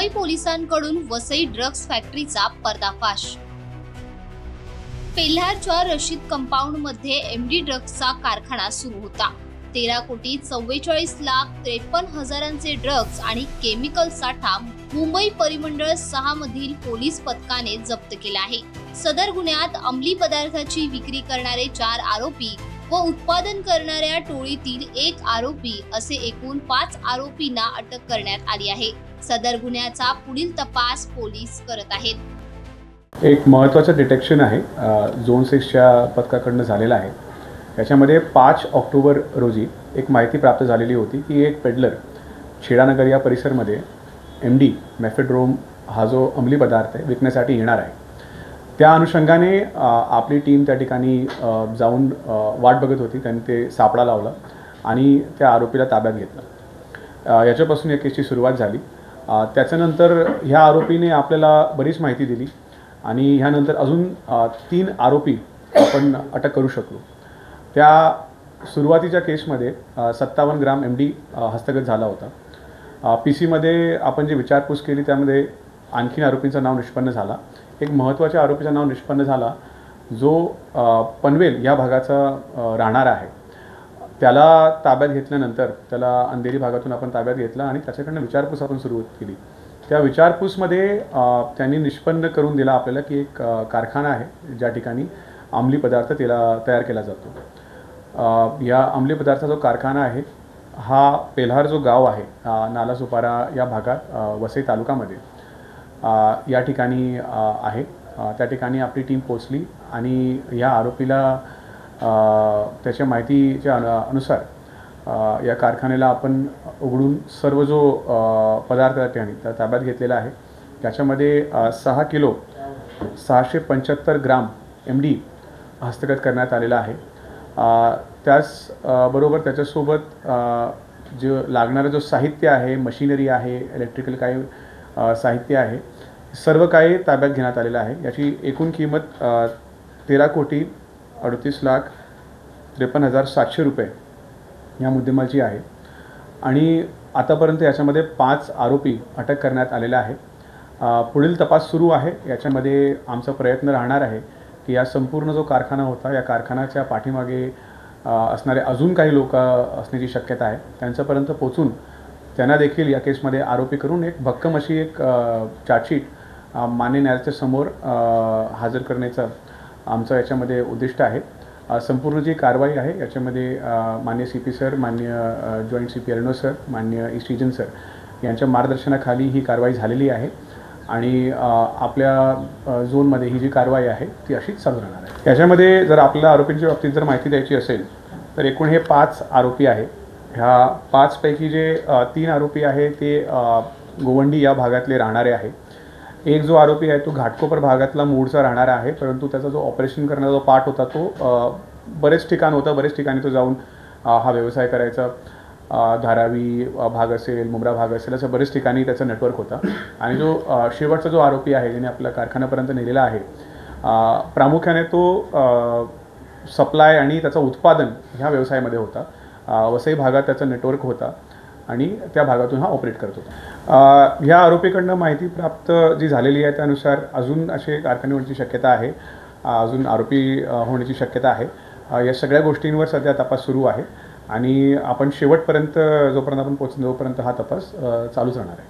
मुंबई पोलिसांकडून वसई ड्रग्ज फॅक्टरीचा पर्दाफाश। पेल्हारच्या रशीद कंपाऊंड मध्ये एमडी ड्रग्जचा कारखाना सुरू होता। 13,44,53,000चे ड्रग्ज आणि केमिकल साठा मुंबई परिमंडळ 6 मधील पोलीस पथकाने जप्त केला आहे। सदर गुन्ह्यात अंमली पदार्थाची विक्री करणारे 4 आरोपी व उत्पादन करणाऱ्या टोळीतील 1 आरोपी असे एकूण 5 आरोपींना अटक करण्यात आली आहे। सदर गुन्ह्याचा पुढील तपास पोलीस करत आहेत। एक महत्त्वाचं डिटेक्शन आहे झोन 6च्या पथकाकडून झालेला आहे। याच्यामध्ये 5 ऑक्टोबर रोजी एक माहिती प्राप्त झालेली होती की एक पेडलर छेडानगर या परिसरामध्ये एमडी मेफेड्रोम हा जो अंमली पदार्थ आहे विकण्यासाठी येणार आहे। त्या अनुषंगाने आपली टीम त्या ठिकाणी जाऊन वाट बघत होती। त्यांनी ते सापळा लावला आणि त्या आरोपीला ताब्यात घेतलं। याच्यापासून या केसची सुरुवात झाली। त्याच्यानंतर ह्या आरोपीने आपल्याला बरीच माहिती दिली आणि ह्यानंतर अजून 3 आरोपी आपण अटक करू शकलो। त्या सुरुवातीच्या केसमध्ये 57 ग्राम एमडी हस्तगत झाला होता। पीसीमध्ये आपण जी विचारपूस केली त्यामध्ये आणखीन आरोपींचं नाव निष्पन्न झाला। एक महत्त्वाच्या आरोपीचं नाव निष्पन्न झाला जो पनवेल या भागाचा राहणार आहे। त्याला ताब्यात घेतल्यानंतर त्याला अंधेरी भागातून आपण ताब्यात घेतला आणि त्याच्याकडनं विचारपूस आपण सुरू केली। त्या विचारपूसमध्ये त्यांनी निष्पन्न करून दिला आपल्याला की एक कारखाना आहे ज्या ठिकाणी अंमली पदार्थ तयार केला जातो। या अंमली पदार्थाचा जो कारखाना आहे हा पेल्हार जो गाव आहे नालासोपारा या भागात वसई तालुक्यामध्ये या ठिकाणी आहे। त्या ठिकाणी आपली टीम पोहोचली आणि या आरोपीला त्याच्या माहितीच्या अनुसार या कारखान्याला आपण उघडून सर्व जो पदार्थ त्या ठिकाणी ताब्यात घेतलेला आहे त्याच्यामध्ये 6 किलो 675 ग्राम एमडी हस्तगत करण्यात आलेला आहे। त्याचबरोबर त्याच्यासोबत जो लागणारं जो साहित्य आहे, मशिनरी आहे, इलेक्ट्रिकल काही साहित्य आहे, सर्व काही ताब्यात घेण्यात आलेलं आहे। याची एकूण किंमत 13,53,53,700 रुपये या मुद्देमालाची आहे आणि आतापर्यंत याच्यामध्ये 5 आरोपी अटक करण्यात आलेले आहेत। पुढील तपास सुरू आहे। याच्यामध्ये आमचा प्रयत्न राहणार आहे की या संपूर्ण जो कारखाना होता या कारखान्याच्या पाठीमागे असणारे अजून काही लोक असण्याची शक्यता आहे। त्यांच्यापर्यंत पोहोचून त्यांना देखील या केसमध्ये आरोपी करून एक भक्कम अशी एक चार्जशीट मान्य न्यायालयाच्या समोर हजर करण्याचं आमचं याच्यामध्ये उद्दिष्ट आहे। संपूर्ण जी कारवाई आहे याच्यामध्ये मान्य CP सर, मान्य जॉईंट CP एर्नो सर, मान्य ईस्ट रिजन सर यांच्या मार्गदर्शनाखाली ही कारवाई झालेली आहे आणि आपल्या झोनमध्ये ही जी कारवाई आहे ती अशीच चालू राहणार आहे। याच्यामध्ये जर आपल्याला आरोपींच्या बाबतीत जर माहिती द्यायची असेल तर एकूण हे 5 आरोपी आहे। ह्या 5 पैकी जे 3 आरोपी आहे ते गोवंडी या भागातले राहणारे आहे। एक जो आरोपी आहे तो घाटकोपर भागातला मूळचा राहणारा आहे, परंतु त्याचा जो ऑपरेशन करण्याचा जो पार्ट होता तो बरेच ठिकाणी तो जाऊन हा व्यवसाय करायचा। धारावी भाग असेल, मुंब्रा भाग असेल, असं बरेच ठिकाणी त्याचा नेटवर्क होता। आणि जो शेवटचा जो आरोपी आहे ज्याने आपल्या कारखान्यापर्यंत नेलेला आहे प्रामुख्याने तो सप्लाय आणि त्याचं उत्पादन ह्या व्यवसायामध्ये होता। वसई भागात त्याचा नेटवर्क होता आणि त्या भागातून हा ऑपरेट करत होता। ह्या आरोपीकडनं माहिती प्राप्त जी झालेली आहे त्यानुसार अजून असे कारखाने होण्याची शक्यता आहे, अजून आरोपी होण्याची शक्यता आहे। या सगळ्या गोष्टींवर सध्या तपास सुरू आहे आणि आपण शेवटपर्यंत जोपर्यंत आपण पोहोचतो तोपर्यंत हा तपास चालूच राहणार आहे।